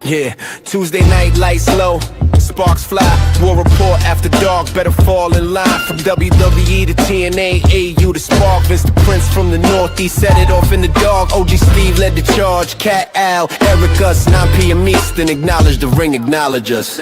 Yeah, Tuesday night, lights low, sparks fly. War report after dark, better fall in line. From WWE to TNA, AU to Spark. Vince the Prince from the Northeast set it off in the dark. OG Steve led the charge. Cat Al, Eric us, 9 p.m. Eastern. Acknowledge the ring, acknowledge us.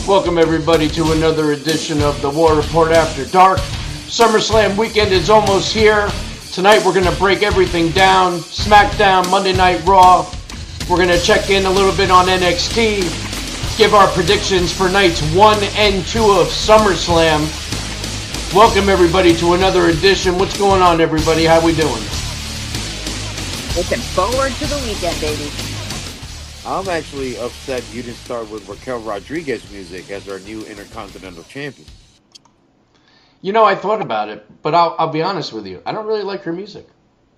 Welcome everybody to another edition of the War Report After Dark. SummerSlam weekend is almost here. Tonight we're going to break everything down. SmackDown, Monday Night Raw. We're going to check in a little bit on NXT. Give our predictions for nights 1 and 2 of SummerSlam. Welcome everybody to another edition. What's going on everybody? How we doing? Looking forward to the weekend, baby. I'm actually upset you didn't start with Raquel Rodriguez music as our new Intercontinental Champion. You know, I thought about it, but I'll be honest with you. I don't really like her music.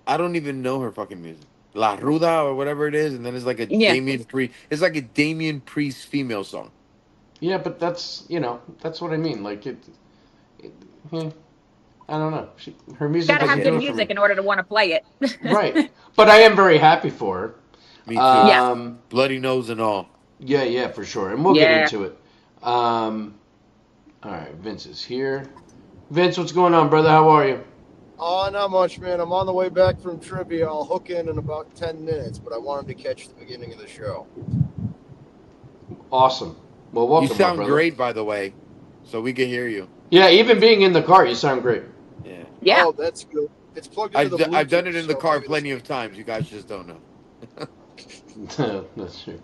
I don't even know her fucking music. La Ruda or whatever it is, and then it's like a Damian Priest. It's like a Damian Priest female song. Yeah, but that's, that's what I mean. Like, I don't know. Her music gotta have good music in order to want to play it. Right. But I am very happy for her. Me too. Yeah. Bloody nose and all. Yeah, for sure. And we'll get into it. All right, Vince is here. Vince, what's going on, brother? How are you? Oh, not much, man. I'm on the way back from trivia. I'll hook in about 10 minutes, but I wanted to catch the beginning of the show. Awesome. Well, welcome, you sound great, by the way, so we can hear you. Yeah, even being in the car, you sound great. Yeah. Oh, that's good. It's plugged into the Bluetooth. I've done it in the car plenty of times. You guys just don't know. That's true.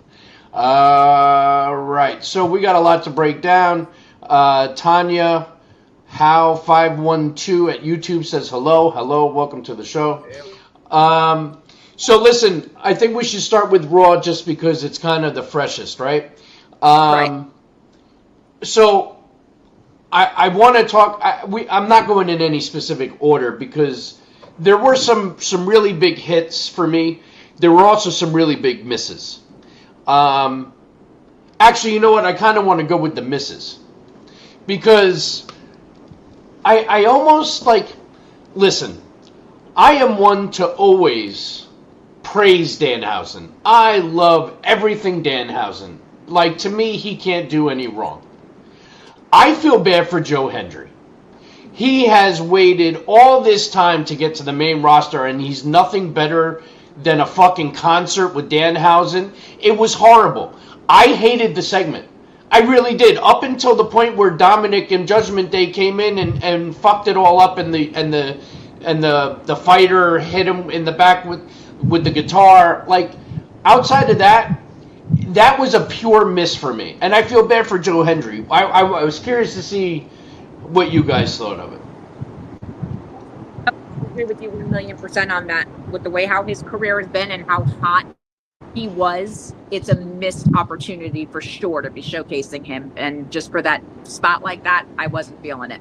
Right. So we got a lot to break down. Tanya How512 at YouTube says hello. Hello. Welcome to the show. So listen, I think we should start with Raw just because it's kind of the freshest, right? Right. So I want to talk. I'm not going in any specific order because there were some really big hits for me. There were also some really big misses. Actually, you know what? I kind of want to go with the misses. Because I almost listen, I am one to always praise Danhausen. I love everything Danhausen. Like, to me, he can't do any wrong. I feel bad for Joe Hendry. He has waited all this time to get to the main roster, and he's nothing better than a fucking concert with Danhausen. It was horrible. I hated the segment. I really did. Up until the point where Dominic and Judgment Day came in and fucked it all up, and the fighter hit him in the back with the guitar. Like, outside of that was a pure miss for me. And I feel bad for Joe Hendry. I was curious to see what you guys thought of it. I agree with you 1,000,000% on that. With the way how his career has been and how hot he was, it's a missed opportunity for sure to be showcasing him. And just for that spot like that, I wasn't feeling it.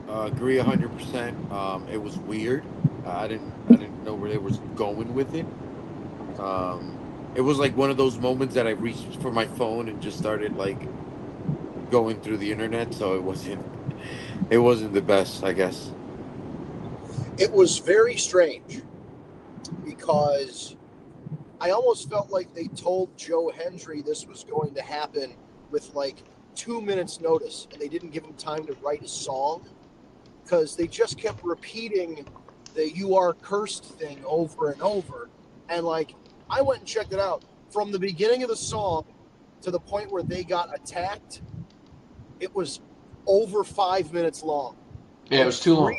Agree 100%. It was weird. I didn't know where they was going with it. It was like one of those moments that I reached for my phone and just started like going through the internet. So it wasn't the best, I guess. It was very strange because I almost felt like they told Joe Hendry this was going to happen with like 2 minutes notice, and they didn't give him time to write a song because they just kept repeating the "you are cursed" thing over and over. And like, I went and checked it out. from the beginning of the song to the point where they got attacked, it was over 5 minutes long. Yeah, it was too long.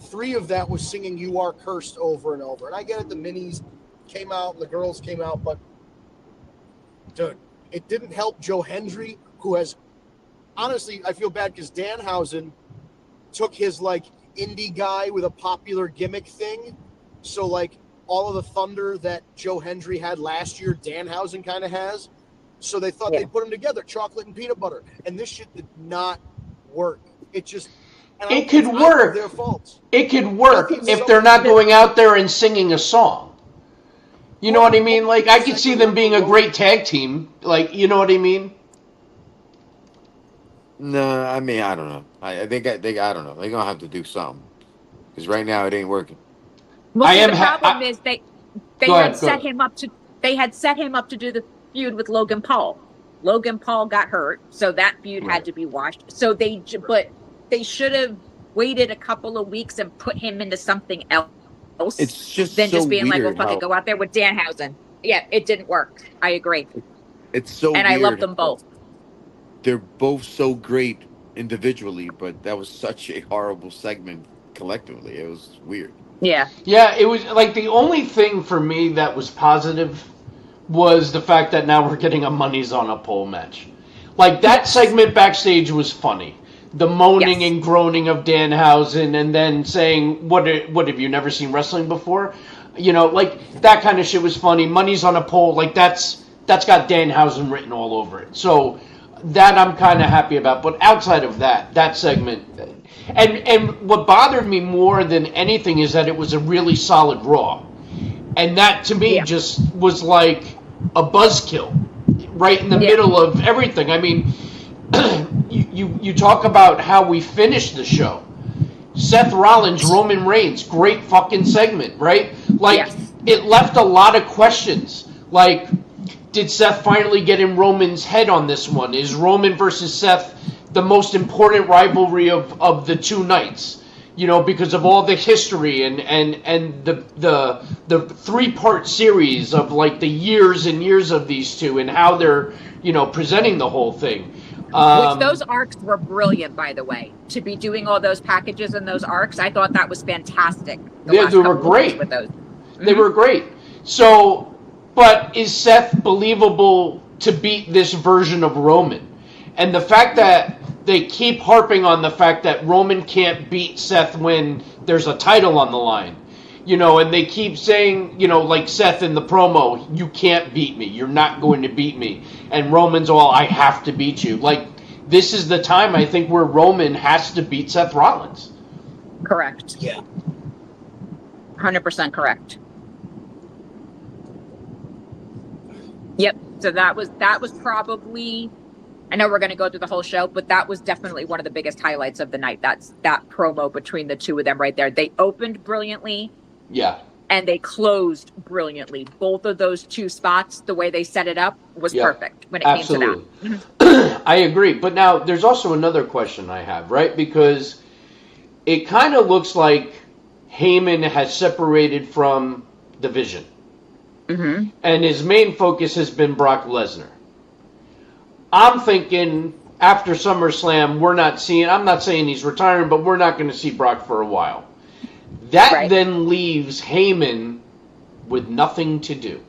Three of that was singing "You Are Cursed" over and over. And I get it, the minis came out and the girls came out, but dude, it didn't help Joe Hendry, who has, honestly, I feel bad because Danhausen took his like indie guy with a popular gimmick thing. So like all of the thunder that Joe Hendry had last year, Danhausen kind of has. So they thought they'd put them together, chocolate and peanut butter. And this shit did not work. It just... It could work. Their faults. It could work if they're not going out there and singing a song. You know what I mean? Like, I could see them being a great tag team. Like, you know what I mean? No, I mean, I don't know. I think I don't know. They're gonna have to do something because right now it ain't working. Well, the problem is they had set him up to do the feud with Logan Paul. Logan Paul got hurt, so that feud had to be washed. So they should have waited a couple of weeks and put him into something else. It's just than so just being like, well, weird fuck it, go out there with Danhausen. Yeah, it didn't work. I agree. It's so and weird. I love them both. They're both so great individually, but that was such a horrible segment collectively. It was weird. Yeah. Yeah, it was like the only thing for me that was positive was the fact that now we're getting a Money's on a Pole match. Like, that segment backstage was funny. The moaning and groaning of Danhausen and then saying, what have you never seen wrestling before? You know, like, that kind of shit was funny. Money's on a Pole, like, that's got Danhausen written all over it. So that I'm kind of happy about. But outside of that segment, and what bothered me more than anything is that it was a really solid Raw. And that, to me, just was like a buzzkill right in the middle of everything. I mean, you talk about how we finished the show. Seth Rollins, Roman Reigns, great fucking segment, right? Like, it left a lot of questions. Like, did Seth finally get in Roman's head on this one? Is Roman versus Seth the most important rivalry of the two nights? You know, because of all the history and the 3-part series of like the years and years of these two and how they're, you know, presenting the whole thing. Which those arcs were brilliant, by the way. To be doing all those packages and those arcs, I thought that was fantastic. They were great. With those. They were great. So, but is Seth believable to beat this version of Roman? And the fact that they keep harping on the fact that Roman can't beat Seth when there's a title on the line. You know, and they keep saying, you know, like Seth in the promo, you can't beat me. You're not going to beat me. And Roman's all, I have to beat you. Like, this is the time, I think, where Roman has to beat Seth Rollins. Correct. Yeah. 100% correct. Yep. So that was probably, I know we're going to go through the whole show, but that was definitely one of the biggest highlights of the night. That's that promo between the two of them right there. They opened brilliantly. Yeah. And they closed brilliantly. Both of those two spots, the way they set it up was perfect when it came to that. I agree. But now there's also another question I have, right? Because it kind of looks like Heyman has separated from the Vision. Mm-hmm. And his main focus has been Brock Lesnar. I'm thinking after SummerSlam, I'm not saying he's retiring, but we're not going to see Brock for a while. That then leaves Heyman with nothing to do.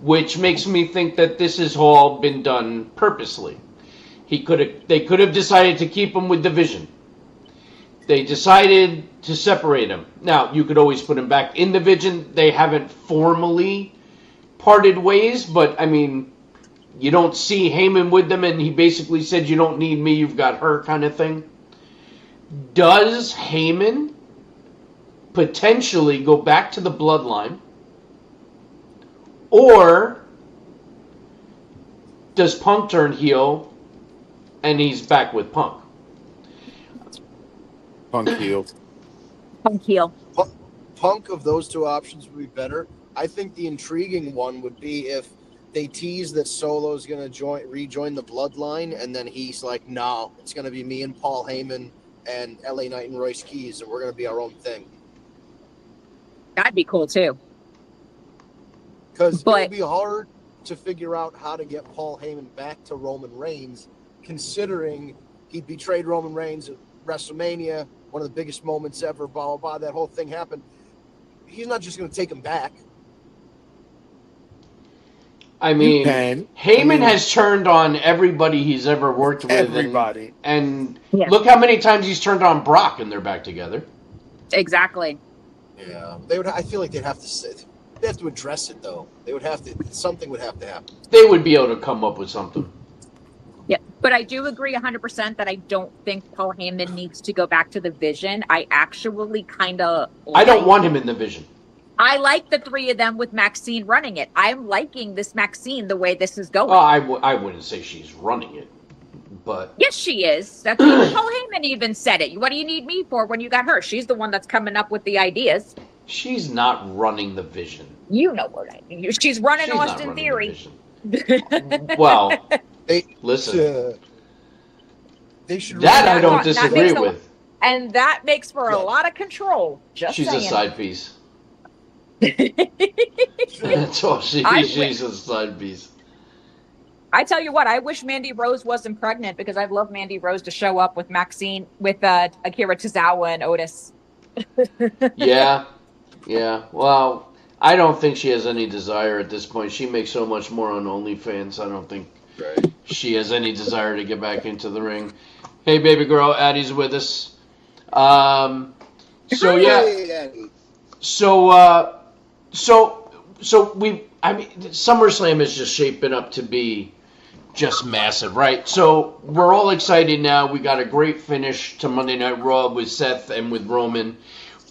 Which makes me think that this has all been done purposely. They could have decided to keep him with the Vision. They decided to separate him. Now, you could always put him back in the Vision. They haven't formally parted ways, but I mean, you don't see Heyman with them, and he basically said, you don't need me, you've got her, kind of thing. Does Heyman potentially go back to the Bloodline? Or does Punk turn heel and he's back with Punk? Punk heel. Punk heel. Punk of those two options would be better. I think the intriguing one would be if they tease that Solo's going to rejoin the Bloodline, and then he's like, no, it's going to be me and Paul Heyman and LA Knight and Royce Keys, and we're going to be our own thing. That'd be cool, too. Because it But- would be hard to figure out how to get Paul Heyman back to Roman Reigns, considering he betrayed Roman Reigns at WrestleMania, one of the biggest moments ever, blah, blah, blah. That whole thing happened. He's not just going to take him back. I mean, can. Heyman has turned on everybody he's ever worked with. Everybody. And Yeah. look how many times he's turned on Brock and they're back together. Exactly. Yeah, they would. I feel like they'd have to sit. They have to address it, though. They would have to. Something would have to happen. They would be able to come up with something. Yeah, but I do agree 100% that I don't think Paul Heyman needs to go back to the Vision. I actually kind of. I don't want him in the Vision. I like the three of them with Maxine running it. I'm liking this Maxine the way this is going. Well, I wouldn't say she's running it, but Yes, she is. That's Paul Heyman even said it. What do you need me for when you got her? She's the one that's coming up with the ideas. she's not running the Vision. You know what I mean. She's running She's not Austin running Theory. the Vision. Well, They listen, they should. that I That don't makes disagree a- with. And that makes for a Yeah. lot of control. Just She's saying. a side piece. That's all she I is. She's a side piece. I tell you what, I wish Mandy Rose wasn't pregnant because I'd love Mandy Rose to show up with Maxine, with Akira Tozawa and Otis. Yeah, yeah. Well, I don't think she has any desire at this point. She makes so much more on OnlyFans. I don't think Right. she has any desire to get back into the ring. Hey, baby girl, Addie's with us. So yeah, Hey, so we. I mean, SummerSlam is just shaping up to be just massive, right? So we're all excited now. We got a great finish to Monday Night Raw with Seth and with Roman.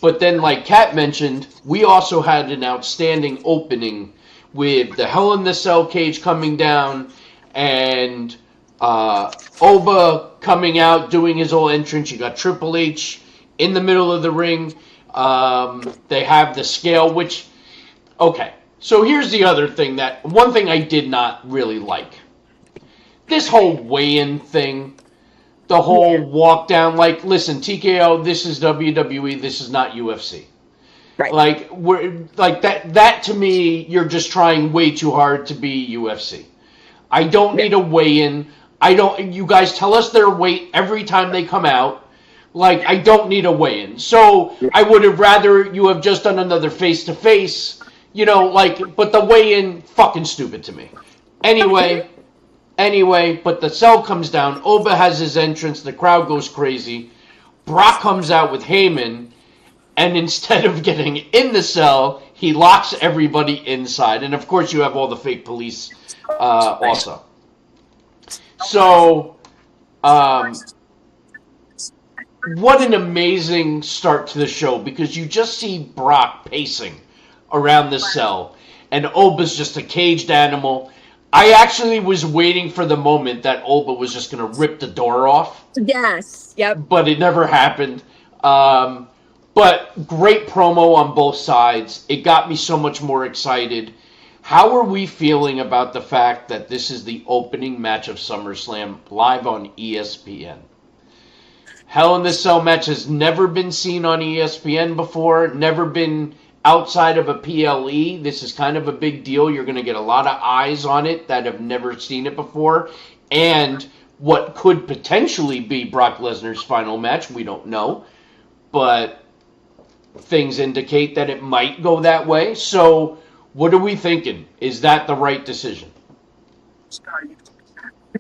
But then, like Kat mentioned, we also had an outstanding opening with the Hell in the Cell cage coming down and Oba coming out, doing his whole entrance. You got Triple H in the middle of the ring. They have the scale, which, okay. So here's the other thing one thing I did not really like. This whole weigh-in thing, the whole walk down, like, listen, TKO, this is WWE, this is not UFC. Right. Like, that to me, you're just trying way too hard to be UFC. I don't need a weigh-in. You guys tell us their weight every time they come out. Like, I don't need a weigh-in. So I would have rather you have just done another face-to-face. You know, like, but the weigh-in, fucking stupid to me. Anyway, but the cell comes down. Oba has his entrance. The crowd goes crazy. Brock comes out with Heyman, and instead of getting in the cell, he locks everybody inside. And, of course, you have all the fake police also. So, what an amazing start to the show, because you just see Brock pacing around the cell, and Oba's just a caged animal. I actually was waiting for the moment that Oba was just going to rip the door off, Yes. Yep. but it never happened. But great promo on both sides. It got me so much more excited. How are we feeling about the fact that this is the opening match of SummerSlam live on ESPN? Hell in the Cell match has never been seen on ESPN before, never been outside of a PLE. This is kind of a big deal. You're going to get a lot of eyes on it that have never seen it before. And what could potentially be Brock Lesnar's final match, we don't know. But things indicate that it might go that way. So what are we thinking? Is that the right decision?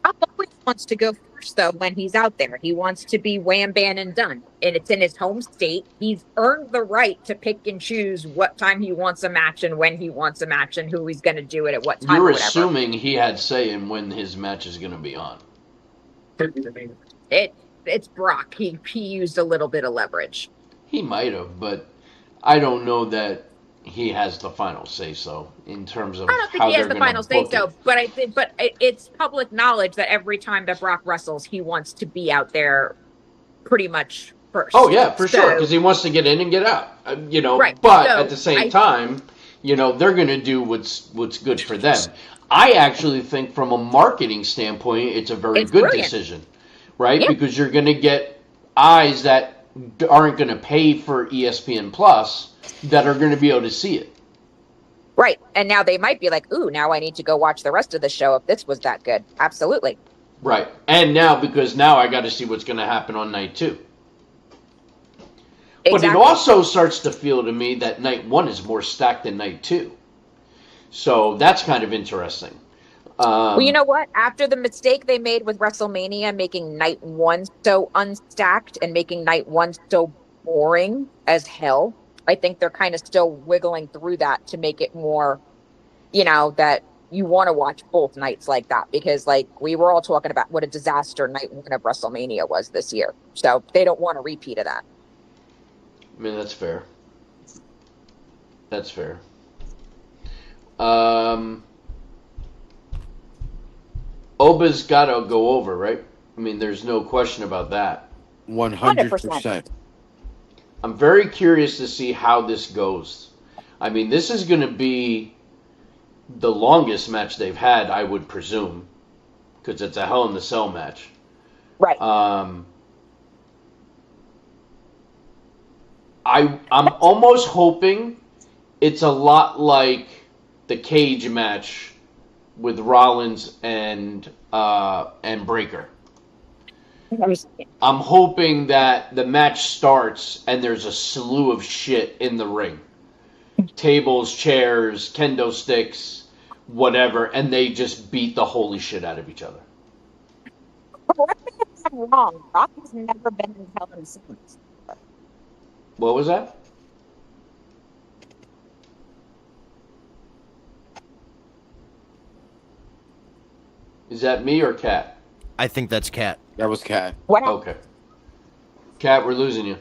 Brock always wants to go first, though, when he's out there. He wants to be wham, bam, and done. And it's in his home state. He's earned the right to pick and choose what time he wants a match and when he wants a match and who he's going to do it at what time. You're or whatever. assuming he had say in when his match is going to be on. It's Brock. He used a little bit of leverage. He might have, but I don't know that he has the final say so in terms of I don't think how he has they're the gonna final say book so, it. but I think, it's public knowledge that every time that Brock wrestles, he wants to be out there pretty much first. Oh yeah, for sure, So- because he wants to get in and get out. Right, But so at the same I- time, they're going to do what's good for them. I actually think from a marketing standpoint, it's a very It's good brilliant. decision, right? Yeah. Because you're going to get eyes that aren't going to pay for ESPN Plus that are going to be able to see it. Right. And now they might be like, ooh, now I need to go watch the rest of the show if this was that good. Absolutely. Right. And now, because now I got to see what's going to happen on night 2. But it Exactly. also starts to feel to me that night 1 is more stacked than night 2. So that's kind of interesting. Well, you know what? After the mistake they made with WrestleMania, making night 1 so unstacked and making night 1 so boring as hell, I think they're kind of still wiggling through that to make it more, that you want to watch both nights like that, because like we were all talking about what a disaster night 1 of WrestleMania was this year. So they don't want a repeat of that. I mean, that's fair. That's fair. Oba's got to go over, right? I mean, there's no question about that. 100%. I'm very curious to see how this goes. I mean, this is going to be the longest match they've had, I would presume, because it's a Hell in the Cell match. Right. I'm almost hoping it's a lot like the cage match with Rollins and Breaker. I'm hoping that the match starts and there's a slew of shit in the ring. Tables, chairs, kendo sticks, whatever, and they just beat the holy shit out of each other. Correct me if I'm wrong. Rock has never been in Hell in a Cell. What was that? Is that me or Kat? I think that's Kat. That was Kat. What? Okay. Kat, we're losing you.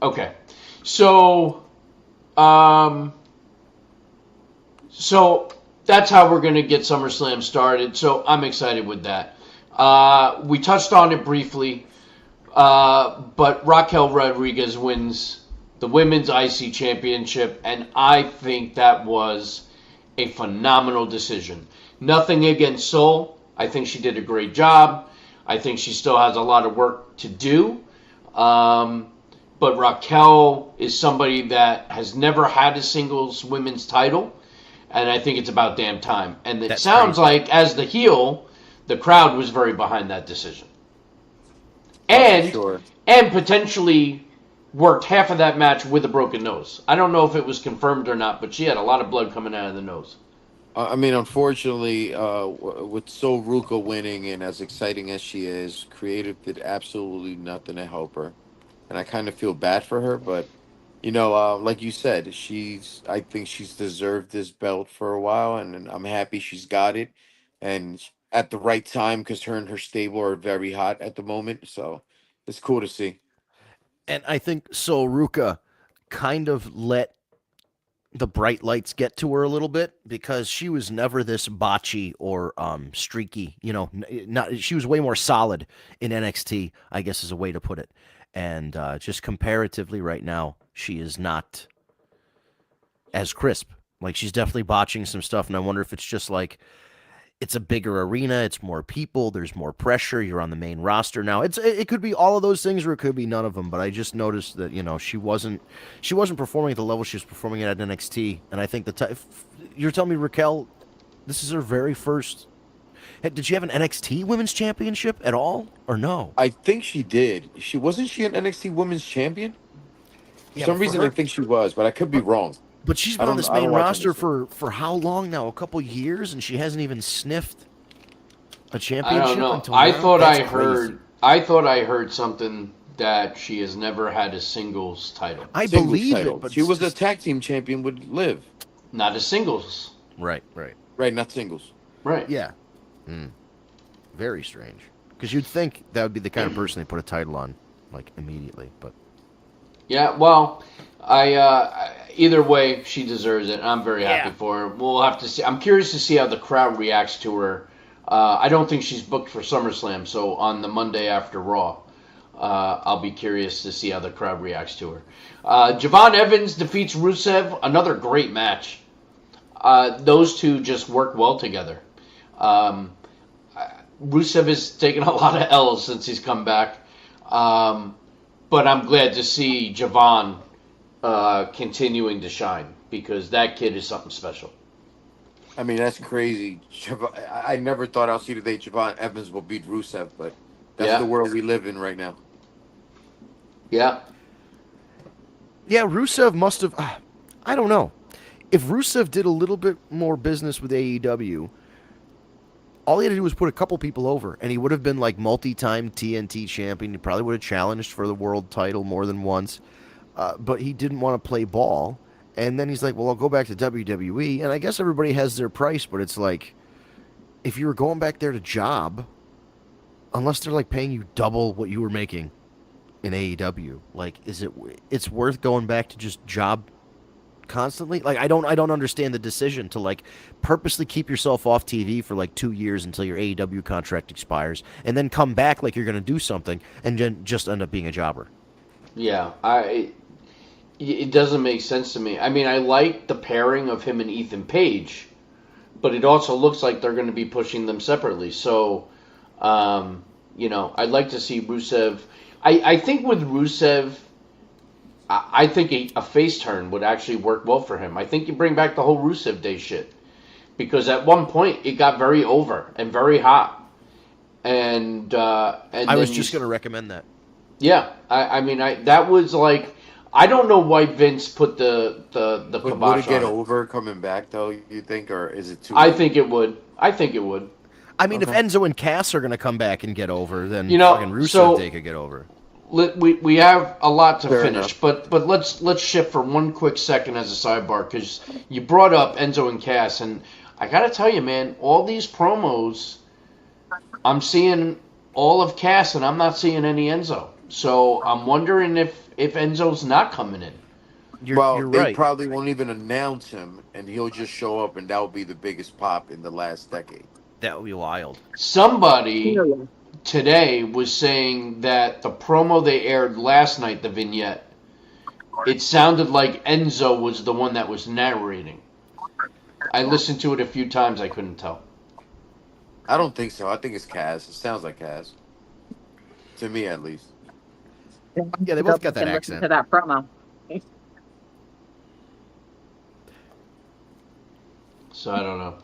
Okay. So that's how we're going to get SummerSlam started. So I'm excited with that. We touched on it briefly, but Raquel Rodriguez wins the Women's IC Championship, and I think that was a phenomenal decision. Nothing against Sol. I think she did a great job. I think she still has a lot of work to do. But Raquel is somebody that has never had a singles women's title, and I think it's about damn time. And it sounds like, as the heel, the crowd was very behind that decision. And Sure. and potentially worked half of that match with a broken nose. I don't know if it was confirmed or not, but she had a lot of blood coming out of the nose. I mean, unfortunately, with Sol Ruka winning and as exciting as she is, creative did absolutely nothing to help her. And I kind of feel bad for her, but, like you said, I think she's deserved this belt for a while, and I'm happy she's got it. And at the right time, because her and her stable are very hot at the moment. So it's cool to see. And I think Sol Ruka kind of let the bright lights get to her a little bit, because she was never this botchy or streaky. She was way more solid in NXT, I guess is a way to put it. And just comparatively right now, she is not as crisp. Like, she's definitely botching some stuff, and I wonder if it's just like, it's a bigger arena, it's more people, there's more pressure, you're on the main roster now. It could be all of those things, or it could be none of them, but I just noticed that, she wasn't performing at the level she was performing at NXT, and I think you're telling me Raquel, this is her very first. Did she have an NXT Women's Championship at all, or no? I think she did. Wasn't she an NXT Women's Champion? For Yeah, some but reason, I think she was, but I could be wrong. But she's been on this main roster for how long now? A couple years, and she hasn't even sniffed a championship. I don't know. Until I now? thought That's I crazy. heard something that she has never had a singles title. I Singles believe title. it, but She was a tag team champion with Liv. Not a singles. right. Right, not singles. Right. Yeah. Very strange. Because you'd think that would be the kind of person they put a title on, like, immediately. But Yeah, well, either way, she deserves it. I'm very happy for her. We'll have to see. I'm curious to see how the crowd reacts to her. I don't think she's booked for SummerSlam, so on the Monday after Raw, I'll be curious to see how the crowd reacts to her. Javon Evans defeats Rusev. Another great match. Those two just work well together. Rusev has taken a lot of L's since he's come back. But I'm glad to see Javon continuing to shine. because that kid is something special. I mean, that's crazy. I never thought I'll see the day Javon Evans will beat Rusev, but that's Yeah. the world we live in right now. Yeah. Yeah, Rusev must have. I don't know. If Rusev did a little bit more business with AEW, all he had to do was put a couple people over, and he would have been like multi-time TNT champion. He probably would have challenged for the world title more than once, but he didn't want to play ball. And then he's like, well, I'll go back to WWE. And I guess everybody has their price, but it's like, if you were going back there to job, unless they're like paying you double what you were making in AEW, like, it's worth going back to just job constantly? Like, I don't understand the decision to like purposely keep yourself off TV for like 2 years until your AEW contract expires, and then come back like you're going to do something, and then just end up being a jobber. Yeah, it doesn't make sense to me. I mean, I like the pairing of him and Ethan Page, but it also looks like they're going to be pushing them separately. So, I'd like to see Rusev. I think with Rusev, I think a face turn would actually work well for him. I think you bring back the whole Rusev Day shit, because at one point it got very over and very hot. And I was just going to recommend that. Yeah, that was like, I don't know why Vince put the Would kibosh it get on it. over coming back, though, you think? Or is it too I late? think it would. I mean, if Okay. Enzo and Cass are going to come back and get over, then You know, fucking Rusev so- Day could get over. We have a lot to Fair finish, enough. but let's shift for one quick second as a sidebar, because you brought up Enzo and Cass, and I gotta tell you, man, all these promos, I'm seeing all of Cass, and I'm not seeing any Enzo. So I'm wondering if Enzo's not coming in. You're they right. probably won't even announce him, and he'll just show up, and that will be the biggest pop in the last decade. That would be wild. Somebody today was saying that the promo they aired last night, the vignette, it sounded like Enzo was the one that was narrating. I listened to it a few times, I couldn't tell. I don't think so. I think it's Kaz. It sounds like Kaz. To me, at least. Yeah, they both got that Listen accent. to that promo. So I don't know.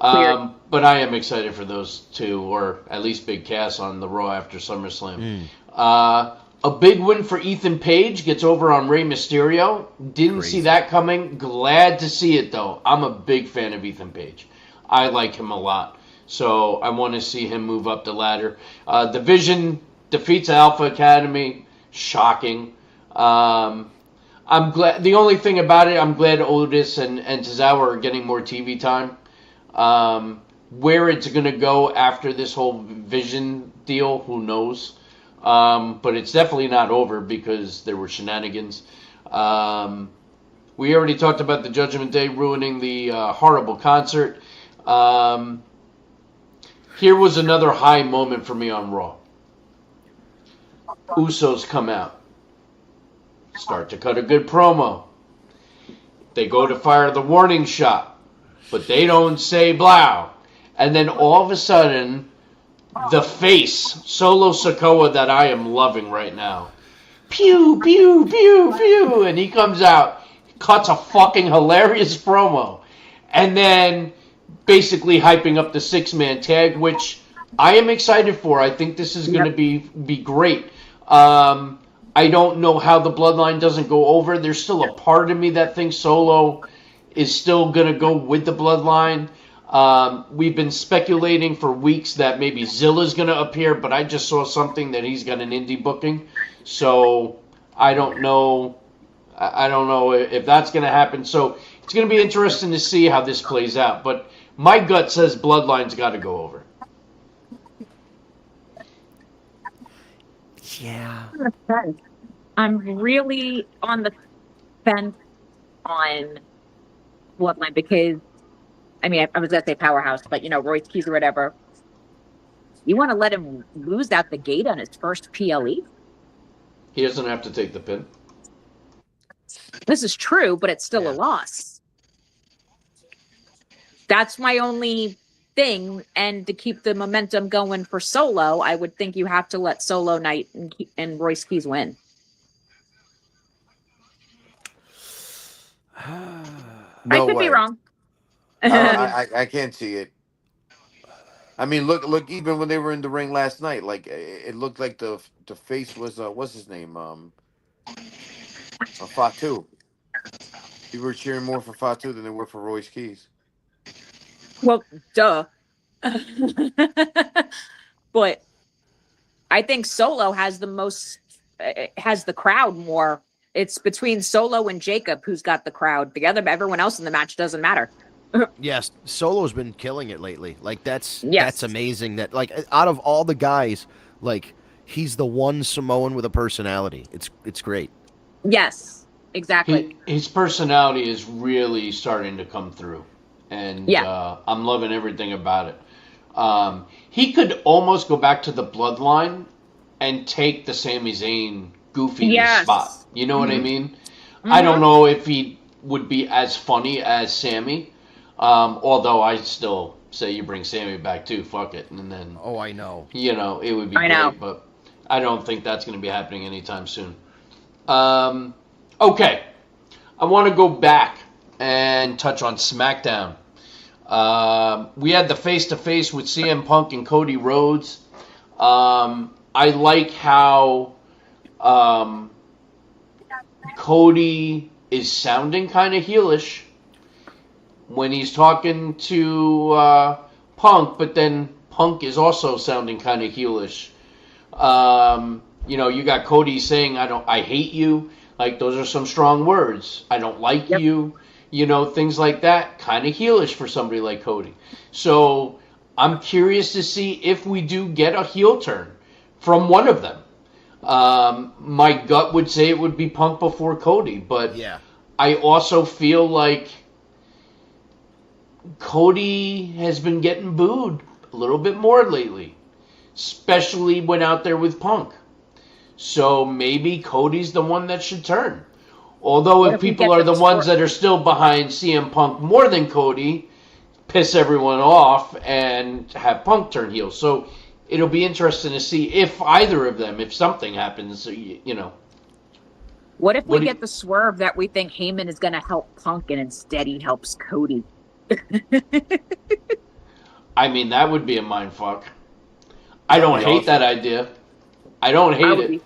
Weird. But I am excited for those two, or at least Big Cass on the Raw after SummerSlam. A big win for Ethan Page, gets over on Rey Mysterio. Didn't Crazy. see that coming. Glad to see it, though. I'm a big fan of Ethan Page. I like him a lot. So I want to see him move up the ladder. Division defeats Alpha Academy. Shocking. I'm glad. The only thing about it, I'm glad Otis and Tozawa are getting more TV time. Where it's going to go after this whole Vision deal, who knows? But it's definitely not over because there were shenanigans. We already talked about the Judgment Day ruining the horrible concert. Here was another high moment for me on Raw. Usos come out. Start to cut a good promo. They go to fire the warning shot, but they don't say blow. And then all of a sudden, the face, Solo Sikoa, that I am loving right now. Pew, pew, pew, pew. And he comes out, cuts a fucking hilarious promo. And then basically hyping up the six-man tag, which I am excited for. I think this is going to be great. I don't know how the Bloodline doesn't go over. There's still a part of me that thinks Solo is still going to go with the Bloodline. We've been speculating for weeks that maybe Zilla's going to appear, but I just saw something that he's got an indie booking. So I don't know. I don't know if that's going to happen. So it's going to be interesting to see how this plays out. But my gut says Bloodline's got to go over. Yeah. I'm really on the fence on Bloodline because, I mean, I was going to say Powerhouse, but, Royce Keys or whatever. You want to let him lose out the gate on his first PLE? He doesn't have to take the pin. This is true, but it's still a loss. That's my only thing. And to keep the momentum going for Solo, I would think you have to let Solo Knight and Royce Keys win. No I could way. be wrong. I can't see it. I mean, look. Even when they were in the ring last night, like it looked like the face was what's his name? Fatu. People were cheering more for Fatu than they were for Royce Keys. Well, duh. But I think Solo has the most, has the crowd more. It's between Solo and Jacob who's got the crowd. Everyone else in the match doesn't matter. Yes, Solo's been killing it lately. Like that's Yes. amazing. That like out of all the guys, like he's the one Samoan with a personality. It's great. Yes, exactly. His personality is really starting to come through, and Yeah. I'm loving everything about it. He could almost go back to the bloodline and take the Sami Zayn goofiness Yes. spot. You know what I mean? I don't know if he would be as funny as Sammy, although I still say you bring Sammy back too. Fuck it, and then Oh, I know. it would be I know. great, but I don't think that's going to be happening anytime soon. Okay, I want to go back and touch on SmackDown. We had the face-to-face with CM Punk and Cody Rhodes. I like how Cody is sounding kind of heelish when he's talking to Punk, but then Punk is also sounding kind of heelish. You got Cody saying, I hate you. Like, those are some strong words. I don't like Yep. you. Things like that. Kind of heelish for somebody like Cody. So I'm curious to see if we do get a heel turn from one of them. My gut would say it would be Punk before Cody, but Yeah. I also feel like Cody has been getting booed a little bit more lately, especially when out there with Punk. So maybe Cody's the one that should turn. Although What if if we people get are the the ones story- that are still behind CM Punk more than Cody, piss everyone off and have Punk turn heel. So it'll be interesting to see if either of them, if something happens, What if What we do you- get the swerve that we think Heyman is going to help Punk and instead he helps Cody? I mean, that would be a mind fuck. I don't be hate awesome. that idea. I don't hate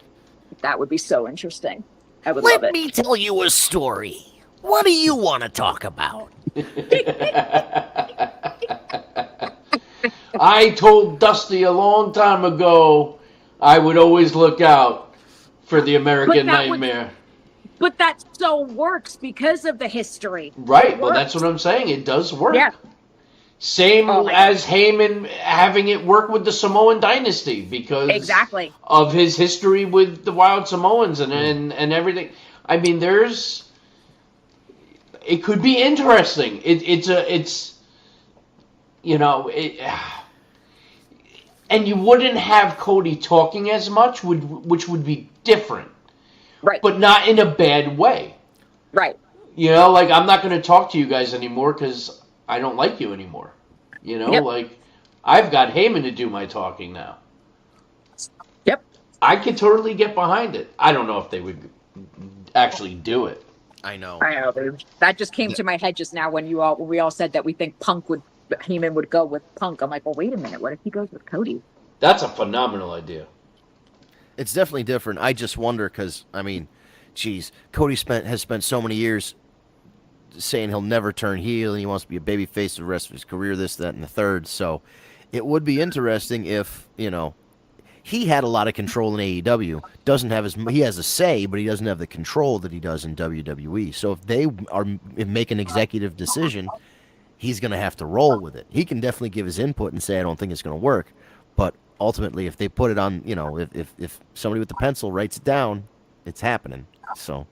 That would be so interesting. I would Let love it. me tell you a story. What do you want to talk about? I told Dusty a long time ago I would always look out for the American that would- Nightmare. But that so works because of the history. Right, It well, that's works. what I'm saying. It does work. Yeah. Same Oh my as Heyman having it work with the Samoan dynasty because Exactly. of his history with the Wild Samoans and everything. I mean, it could be interesting. And you wouldn't have Cody talking as much, which would be different, Right. but not in a bad way. Right. Like, I'm not going to talk to you guys anymore because I don't like you anymore. Yep. Like, I've got Heyman to do my talking now. Yep. I could totally get behind it. I don't know if they would actually do it. I know. I know, dude. That just came to my head just now when we all said that we think Heyman would go with Punk. I'm like, well, wait a minute. What if he goes with Cody? That's a phenomenal idea. It's definitely different. I just wonder because I mean, geez, Cody has spent so many years saying he'll never turn heel and he wants to be a babyface the rest of his career, this, that, and the third. So it would be interesting if he had a lot of control in AEW. He has a say, but he doesn't have the control that he does in WWE. So if they make an executive decision, he's going to have to roll with it. He can definitely give his input and say, I don't think it's going to work. But ultimately, if they put it on, if somebody with the pencil writes it down, it's happening. So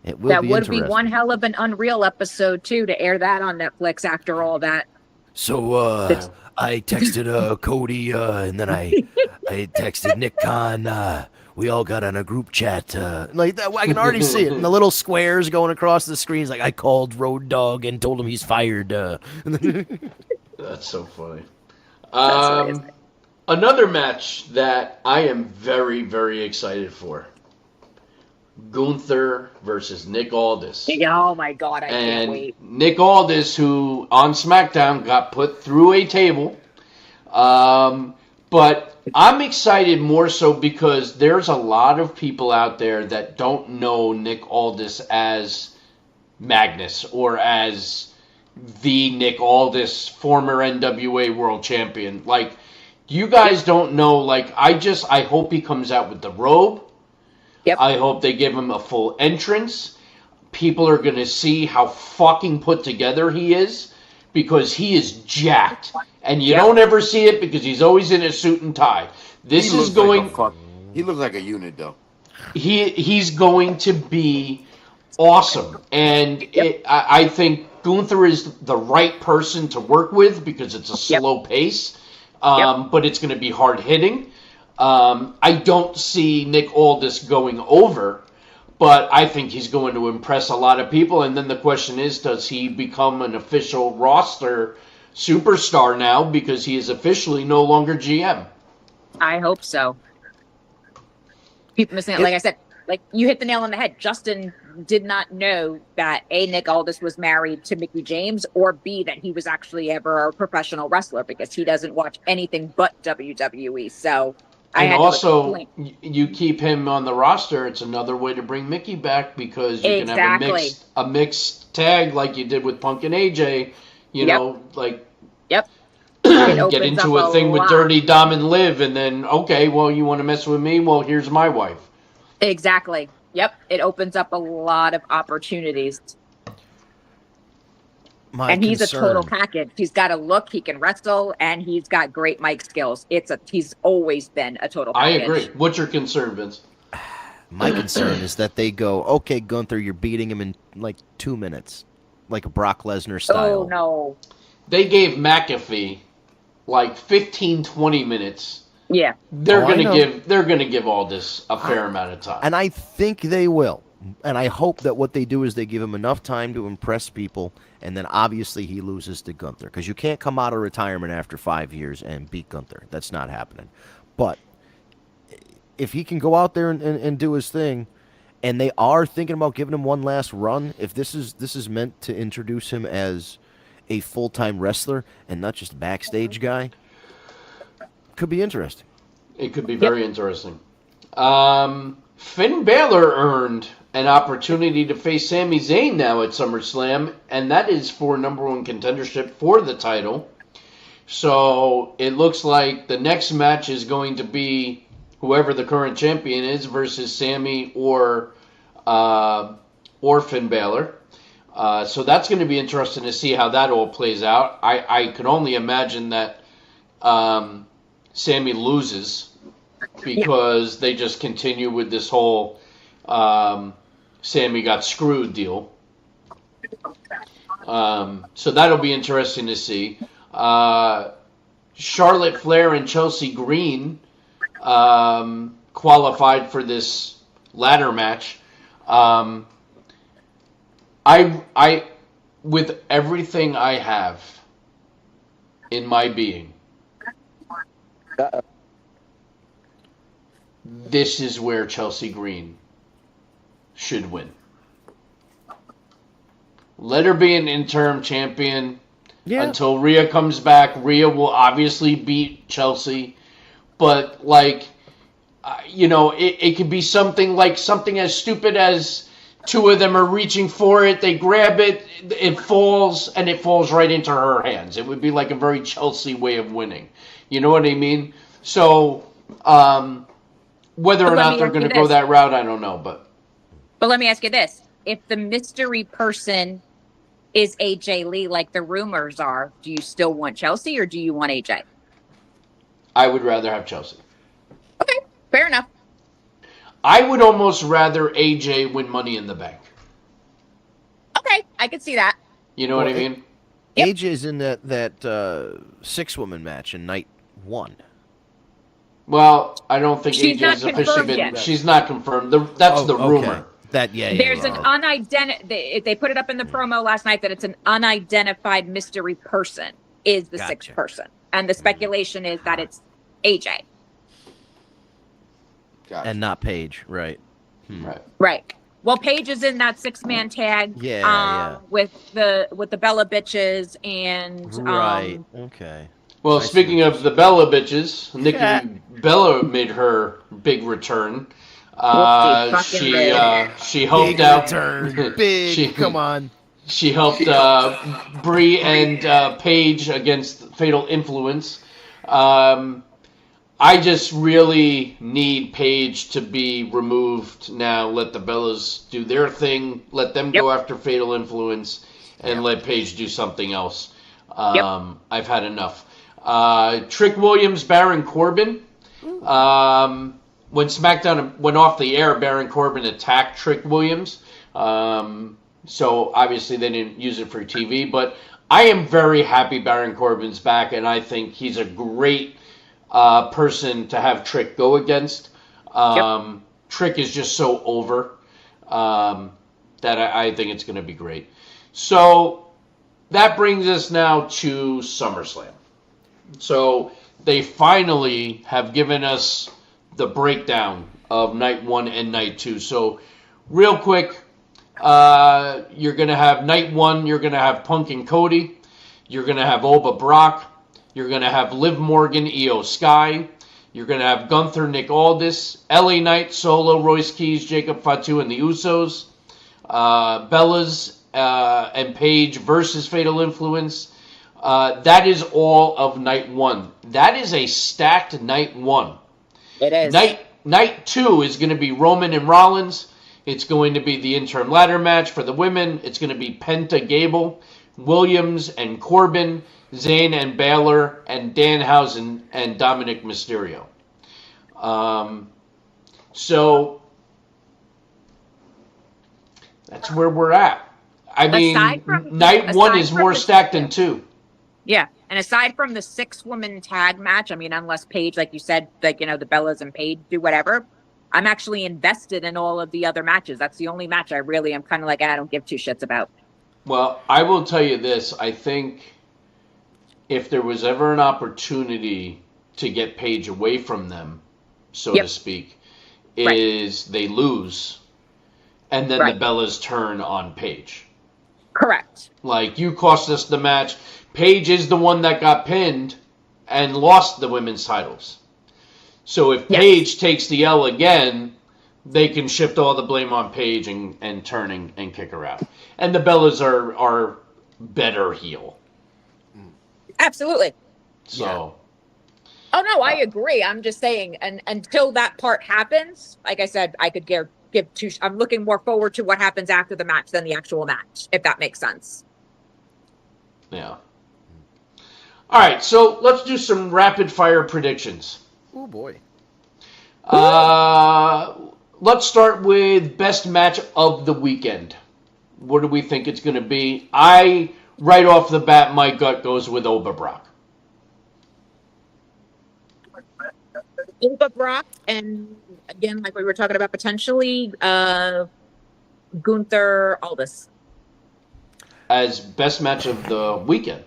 it will That be would be interesting. one hell of an Unreal episode, too, to air that on Netflix after all that. So I texted Cody, and then I texted Nick Khan. We all got on a group chat. Like that, I can already see it. And the little squares going across the screens. Like I called Road Dogg and told him he's fired. That's so funny. That's amazing. Another match that I am very, very excited for. Gunther versus Nick Aldis. Oh my God, I can't And wait. Nick Aldis, who on SmackDown got put through a table. But I'm excited more so because there's a lot of people out there that don't know Nick Aldis as Magnus or as the Nick Aldis, former NWA World Champion. Like, you guys don't know. Like, I hope he comes out with the robe. Yep. I hope they give him a full entrance. People are going to see how fucking put together he is because he is jacked. And you don't ever see it because he's always in a suit and tie. This is going... He looks like a unit, though. He's going to be awesome. And I think Gunther is the right person to work with because it's a slow pace. But it's going to be hard-hitting. I don't see Nick Aldis going over, but I think he's going to impress a lot of people. And then the question is, does he become an official roster superstar now because he is officially no longer GM? I hope so. People missing it. Like I said, like you hit the nail on the head. Justin did not know that A, Nick Aldis was married to Mickie James, or B, that he was actually ever a professional wrestler because he doesn't watch anything but WWE. So and also, you keep him on the roster. It's another way to bring Mickey back because you can have a mixed tag like you did with Punk and AJ. You know, like get into a thing with Dirty Dom and Liv, and then okay, well, you want to mess with me? Well, here's my wife. Exactly. Yep. It opens up a lot of opportunities. And he's a total package. He's got a look, he can wrestle, and he's got great mic skills. He's always been a total package. I agree. What's your concern, Vince? My concern is that they go, okay, Gunther, you're beating him in like 2 minutes, like a Brock Lesnar style. Oh, no. They gave McAfee like 15, 20 minutes. Yeah. They're gonna give Aldis a fair amount of time. And I think they will. And I hope that what they do is they give him enough time to impress people, and then obviously he loses to Gunther. Because you can't come out of retirement after 5 years and beat Gunther. That's not happening. But if he can go out there and do his thing, and they are thinking about giving him one last run, if this is meant to introduce him as a full-time wrestler and not just a backstage guy, could be interesting. It could be very interesting. Finn Balor earned an opportunity to face Sami Zayn now at SummerSlam, and that is for #1 contendership for the title. So it looks like the next match is going to be whoever the current champion is versus Sami or Finn Balor. So that's going to be interesting to see how that all plays out. I can only imagine that Sami loses because they just continue with this whole Sami got screwed deal. So that'll be interesting to see. Charlotte Flair and Chelsea Green qualified for this ladder match. I with everything I have in my being, this is where Chelsea Green should win. Let her be an interim champion until Rhea comes back. Rhea will obviously beat Chelsea, but it could be something as stupid as two of them are reaching for it, they grab it, it falls, and it falls right into her hands. It would be like a very Chelsea way of winning. You know what I mean? So, whether or not they're going to go that route, I don't know. But let me ask you this. If the mystery person is AJ Lee, like the rumors are, do you still want Chelsea or do you want AJ? I would rather have Chelsea. Okay, fair enough. I would almost rather AJ win Money in the Bank. Okay, I could see that. You know what I mean? Yep. AJ's in that 6-woman match in night 1. Well, I don't think She's AJ's not officially confirmed been. yet. She's not confirmed. That's the rumor. There's an unidentified. They put it up in the promo last night that it's an unidentified mystery person is the sixth person, and the speculation is that it's AJ. And not Paige, right? Right. Right. Well, Paige is in that 6-man tag. Yeah, With the Bella bitches and Right. Okay. Well, I see speaking what of you're the Bella bitches, Nikki Bella made her big return. She helped Big out. return. Big. she Come on. she helped Brie and Paige against Fatal Influence. I just really need Paige to be removed now. Let the Bellas do their thing. Let them go after Fatal Influence, and let Paige do something else. I've had enough. Trick Williams, Baron Corbin. When SmackDown went off the air, Baron Corbin attacked Trick Williams. So obviously they didn't use it for TV. But I am very happy Baron Corbin's back, and I think he's a great person to have Trick go against. Trick is just so over that I think it's going to be great. So that brings us now to SummerSlam. So they finally have given us the breakdown of night 1 and night 2. So real quick, you're going to have night 1, you're going to have Punk and Cody. You're going to have Oba Brock. You're going to have Liv Morgan, Io Sky. You're going to have Gunther, Nick Aldis. LA Knight, Solo, Royce Keys, Jacob Fatu, and the Usos. Bellas and Paige versus Fatal Influence. That is all of night 1. That is a stacked night 1. It is. Night 2 is going to be Roman and Rollins. It's going to be the interim ladder match for the women. It's going to be Penta Gable, Williams and Corbin, Zayn and Baylor, and Danhausen and Dominic Mysterio. So that's where we're at. I mean, night 1 is more stacked than 2. Yeah. And aside from the 6-woman tag match, I mean, unless Paige, like you said, like, the Bellas and Paige do whatever, I'm actually invested in all of the other matches. That's the only match I really am kind of like, I don't give two shits about. Well, I will tell you this. I think if there was ever an opportunity to get Paige away from them, so to speak, is they lose, and then the Bellas turn on Paige. Correct. Like, you cost us the match. Paige is the one that got pinned and lost the women's titles. So if Paige takes the L again, they can shift all the blame on Paige and turn and kick her out. And the Bellas are better heel. Absolutely. So. Oh, no, I agree. I'm just saying, and until that part happens, like I said, I could give two. I'm looking more forward to what happens after the match than the actual match, if that makes sense. Yeah. All right, so let's do some rapid fire predictions. Oh, boy. Let's start with best match of the weekend. What do we think it's going to be? Right off the bat, my gut goes with Oba Brock. Oba Brock, and again, like we were talking about, potentially Gunther Aldis. As best match of the weekend.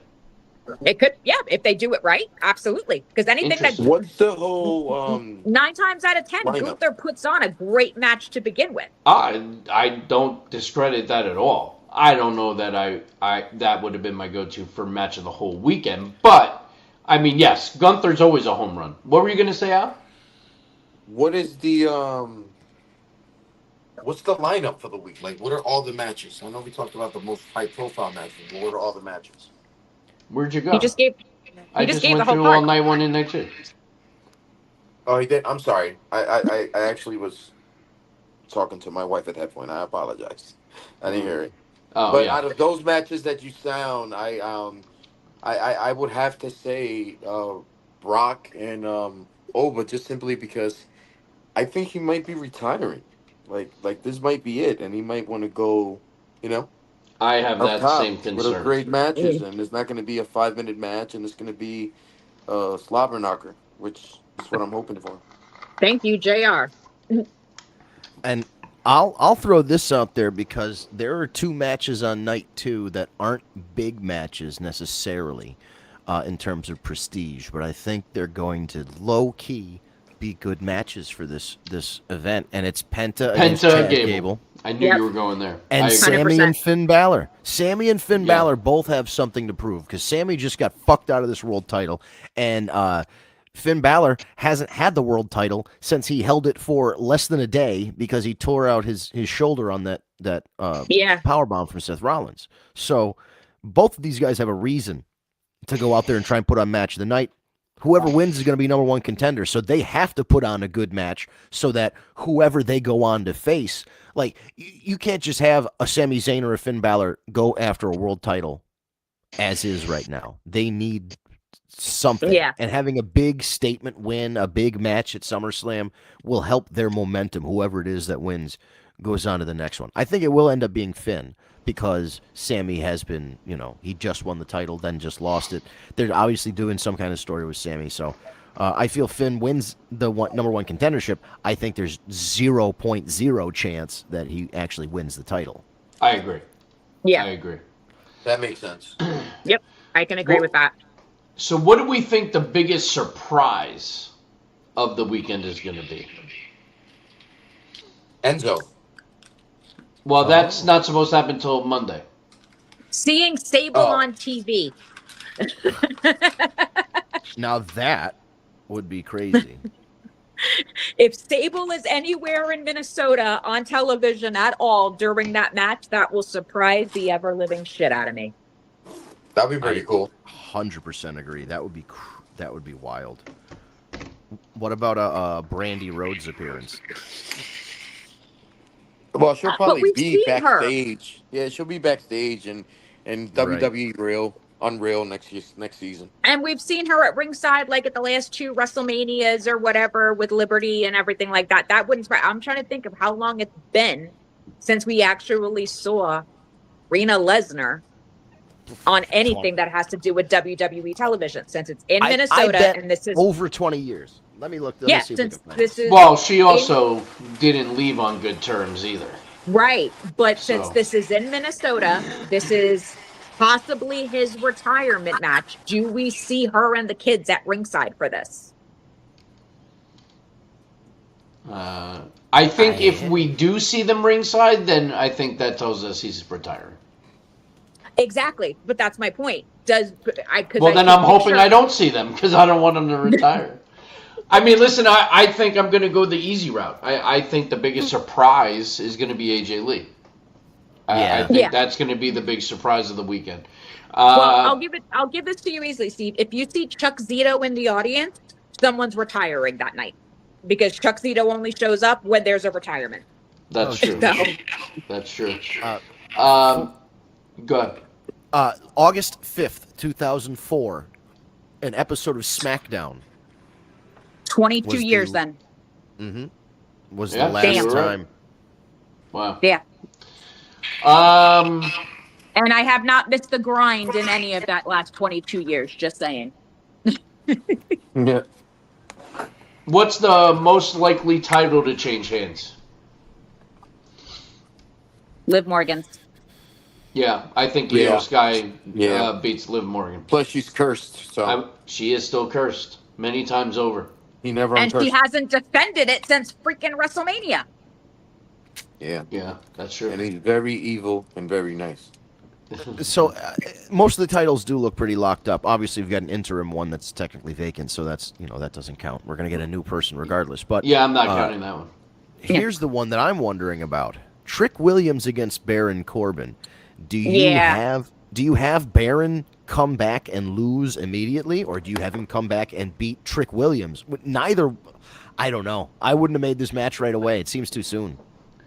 It could, if they do it right, absolutely. Because anything that what's the whole 9 times out of 10, lineup? Gunther puts on a great match to begin with. I don't discredit that at all. I don't know that I that would have been my go-to for match of the whole weekend, but I mean, yes, Gunther's always a home run. What were you going to say, Al? What is the what's the lineup for the week? Like, what are all the matches? I know we talked about the most high-profile matches, but what are all the matches? Where'd you go? He just gave. I just went through all night 1 and night 2. Oh, he did. I'm sorry. I actually was talking to my wife at that point. I apologize. I didn't hear it. Oh, but yeah. out of those matches that you sound, I would have to say Brock and Oba, just simply because I think he might be retiring. Like this might be it, and he might want to go, I have up that top same with concern. a great matches, and it's not going to be a 5-minute match, and it's going to be a slobber knocker, which is what I'm hoping for. Thank you, JR. And I'll throw this out there because there are 2 matches on night 2 that aren't big matches necessarily in terms of prestige, but I think they're going to low-key be good matches for this event, and it's Penta against Chad Gable. I knew Yep. you were going there. And I agree. Sammy 100%. and Finn Balor. Sammy and Finn Yeah. Balor both have something to prove because Sammy just got fucked out of this world title, and Finn Balor hasn't had the world title since he held it for less than a day because he tore out his shoulder on that Yeah. powerbomb from Seth Rollins. So both of these guys have a reason to go out there and try and put on match of the night. Whoever wins is going to be number one contender. So they have to put on a good match so that whoever they go on to face, like you can't just have a Sami Zayn or a Finn Balor go after a world title as is right now. They need something. Yeah. And having a big statement win, a big match at SummerSlam will help their momentum. Whoever it is that wins goes on to the next one. I think it will end up being Finn because Sammy has been, he just won the title, then just lost it. They're obviously doing some kind of story with Sammy. So I feel Finn wins the number one contendership. I think there's 0.0 chance that he actually wins the title. I agree. Yeah. I agree. That makes sense. Yep. I can agree Well- with that. So what do we think the biggest surprise of the weekend is going to be? Enzo. Well, that's not supposed to happen until Monday. Seeing Sable Oh. on TV. Now that would be crazy. If Sable is anywhere in Minnesota on television at all during that match, that will surprise the ever living shit out of me. That'd be pretty cool. 100% agree. That would be wild. What about a Brandy Rhodes appearance? Well, she'll But probably we've be seen her. backstage. Yeah, she'll be backstage and WWE Unreal next season. And we've seen her at ringside, like at the last two WrestleManias or whatever, with Liberty and everything like that. That wouldn't. I'm trying to think of how long it's been since we actually saw Rena Lesnar on anything that has to do with WWE television. Since it's in I Minnesota, bet and this is over 20 years. Let me look. Let yeah. me see if I Since can find this it. is Well, she also didn't leave on good terms either. right, but since So- this is in Minnesota, this is possibly his retirement match. Do we see her and the kids at ringside for this? I think if we do see them ringside, then I think that tells us he's retiring. Exactly, but that's my point. Well, then I'm hoping I don't see them because I don't want them to retire. I mean, listen, I think I'm going to go the easy route. I think the biggest surprise is going to be AJ Lee. I Yeah. think Yeah. that's going to be the big surprise of the weekend. Well, I'll give this to you easily, Steve. If you see Chuck Zito in the audience, someone's retiring that night because Chuck Zito only shows up when there's a retirement. That's Oh, true. So, That's true. Uh, Go ahead. August 5th, 2004, an episode of SmackDown 22 Was years the- then. was Yeah, the last Damn. time. Wow. Yeah. Um, And I have not missed the grind in any of that last 22 years, just saying. Yeah. what's the most likely title to change hands? Liv Morgan. Yeah, I think Io Yeah. Sky Yeah. beats Liv Morgan. Plus, she's cursed, so She is still cursed many times over. he never And uncursed. she hasn't defended it since freaking WrestleMania. Yeah, Yeah, that's true. and he's very evil and very nice. So most of the titles do look pretty locked up. Obviously, we've got an interim one that's technically vacant, so that's that doesn't count. We're gonna get a new person regardless. But Yeah, I'm not counting that one. here's the one that I'm wondering about: Trick Williams against Baron Corbin. Do you have Baron come back and lose immediately, or do you have him come back and beat Trick Williams? Neither. I don't know. I wouldn't have made this match right away. It seems too soon.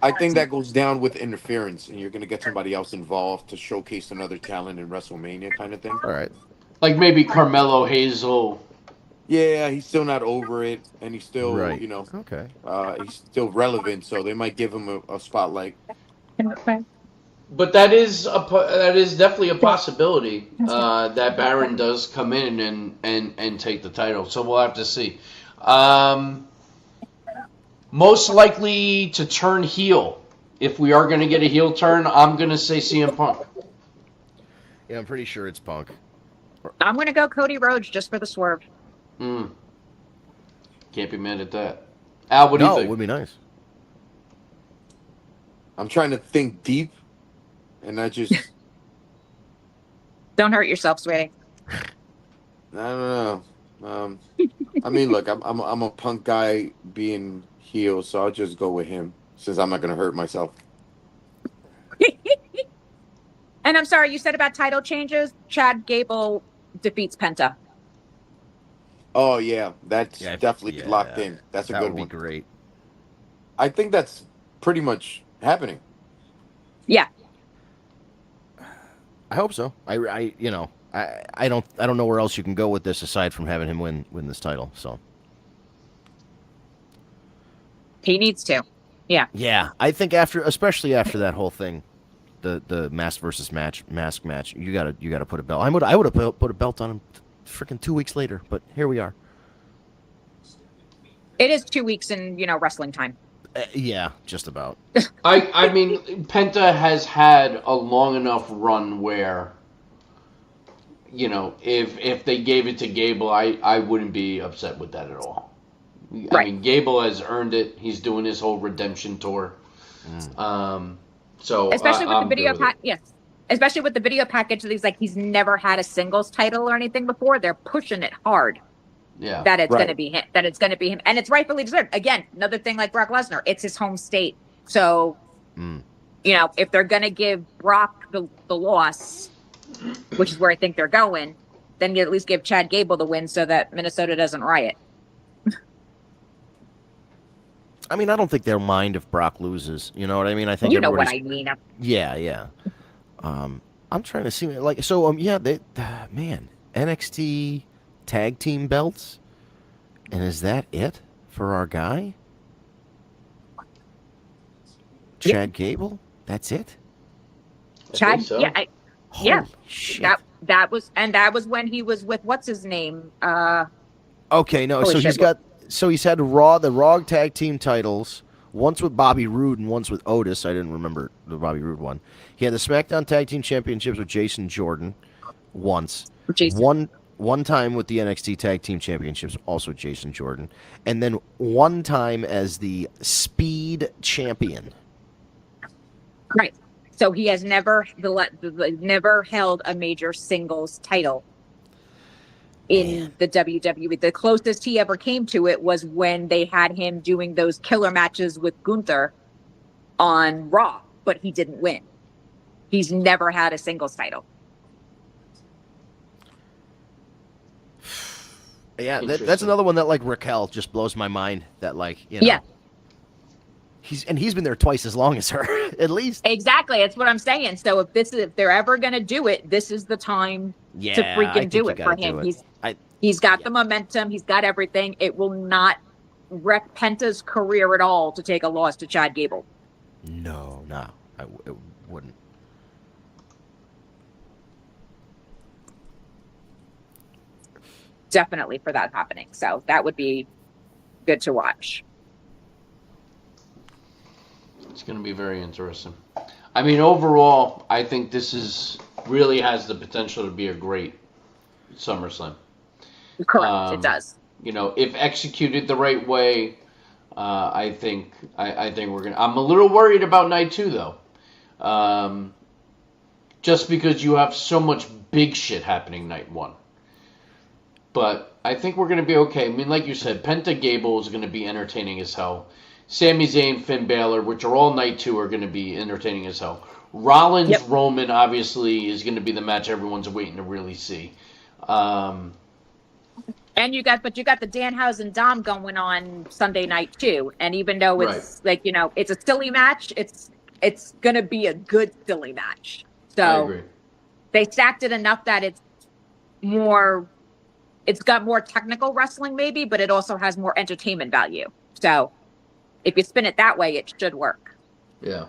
I think that goes down with interference, and you're going to get somebody else involved to showcase another talent in WrestleMania, kind of thing. All right. Like maybe Carmelo Hazel. Yeah, he's still not over it, and he's still, Right. Okay. he's still relevant. So they might give him a spotlight. But that is definitely a possibility that Baron does come in and take the title. So we'll have to see. Most likely to turn heel. If we are going to get a heel turn, I'm going to say CM Punk. Yeah, I'm pretty sure it's Punk. I'm going to go Cody Rhodes just for the swerve. Mm. Can't be mad at that. Al, what do you No, it think? would be nice. I'm trying to think deep, and I just Don't hurt yourself, sweetie. I don't know. I mean, look, I'm a Punk guy being heel, so I'll just go with him since I'm not gonna hurt myself. And I'm sorry, you said about title changes. Chad Gable defeats Penta. Oh yeah, that's Yeah, definitely yeah, locked in. That's a That good would be one. great. I think that's pretty much happening. Yeah. I hope so. I don't know where else you can go with this aside from having him win this title. So He needs to. Yeah. yeah, I think especially after that whole thing, the mask versus mask match, you gotta put a belt. I would have put a belt on him, freaking 2 weeks later. But here we are. It is 2 weeks in, wrestling time. Yeah, just about. I mean, Penta has had a long enough run where, if they gave it to Gable, I wouldn't be upset with that at all. I Right. mean, Gable has earned it. He's doing his whole redemption tour. So Especially with I'm the video good with it. yes. Especially with the video package that he's never had a singles title or anything before. They're pushing it hard. Yeah. That it's Right. going to be him. That it's going to be him, and it's rightfully deserved. Again, another thing like Brock Lesnar, it's his home state. So, if they're going to give Brock the loss, which is where I think they're going, then you at least give Chad Gable the win so that Minnesota doesn't riot. I mean, I don't think they'll mind if Brock loses. You know what I mean? I think You know what everybody's- I mean? Yeah. I'm trying to see man, NXT tag team belts, and is that it for our guy, Chad Gable? That's it. I Chad, think so. yeah, Yeah. Holy shit. that was when he was with what's his name? Okay, no, Holy so shit. he's had the Raw tag team titles, once with Bobby Roode and once with Otis. I didn't remember the Bobby Roode one. He had the SmackDown tag team championships with Jason Jordan once. Jason. One time with the NXT tag team championships, also Jason Jordan, and then one time as the Speed champion. Right. So he has never never held a major singles title in the WWE. The closest he ever came to it was when they had him doing those killer matches with Gunther on Raw, but he didn't win. He's never had a singles title. Yeah, that's Interesting. another one that like Raquel just blows my mind. That Yeah. he's been there twice as long as her, at least. Exactly. That's what I'm saying. So if they're ever going to do it, this is the time Yeah, to I freaking think do you it for gotta him. do it. He's got the momentum. He's got everything. It will not wreck Penta's career at all to take a loss to Chad Gable. No, it wouldn't. Definitely for that happening. So that would be good to watch. It's going to be very interesting. I mean, overall, I think this really has the potential to be a great SummerSlam. Correct. It does. If executed the right way, I think we're gonna. I'm a little worried about night 2 though, just because you have so much big shit happening night 1. But I think we're gonna be okay. I mean, like you said, Penta Gable is gonna be entertaining as hell. Sami Zayn, Finn Balor, which are all night 2, are gonna be entertaining as hell. Rollins, Roman, obviously, is gonna be the match everyone's waiting to really see. And you got the Danhausen Dom going on Sunday night too. And even though it's it's a silly match, it's gonna be a good silly match. I So agree. they stacked it enough that it's got more technical wrestling maybe, but it also has more entertainment value. So if you spin it that way, it should work. Yeah.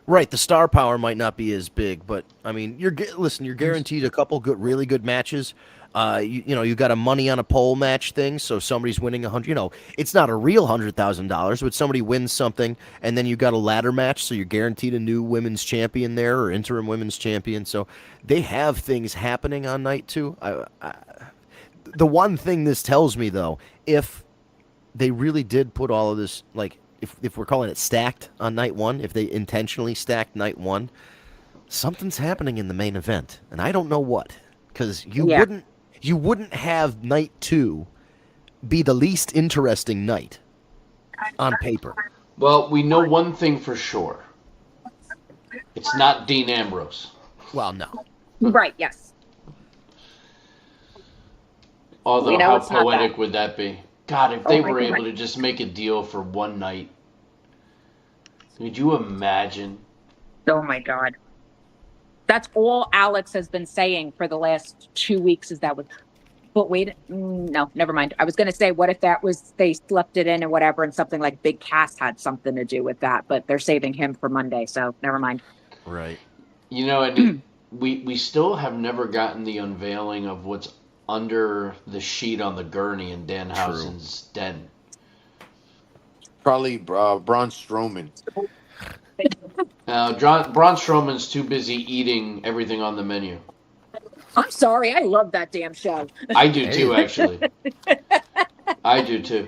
Right, the star power might not be as big, but I mean, you're guaranteed a couple really good matches. You got a money on a pole match thing, so somebody's winning 100. It's not a real $100,000, but somebody wins something, and then you got a ladder match, so you're guaranteed a new women's champion there or interim women's champion. So they have things happening on night 2. The one thing this tells me though, if they really did put all of this, like, if we're calling it stacked on night one, if they intentionally stacked night one, something's happening in the main event, and I don't know what, because Yeah. you wouldn't have night two be the least interesting night on paper. Well, we know one thing for sure. It's not Dean Ambrose. Well, no. Right. Yes. Although, We know how it's not poetic that. would that be? God, if they Oh my were God. able to just make a deal for one night. Could you imagine? Oh my God. That's all Alex has been saying for the last 2 weeks. Is that was? But wait, no, never mind. I was going to say, what if that was they slept it in and whatever, and something like Big Cass had something to do with that, but they're saving him for Monday, so never mind. Right. You know, and we still have never gotten the unveiling of what's under the sheet on the gurney in Danhausen's den. Probably Braun Strowman. Braun Strowman's too busy eating everything on the menu. I'm sorry, I love that damn show. I do too, actually. I do too.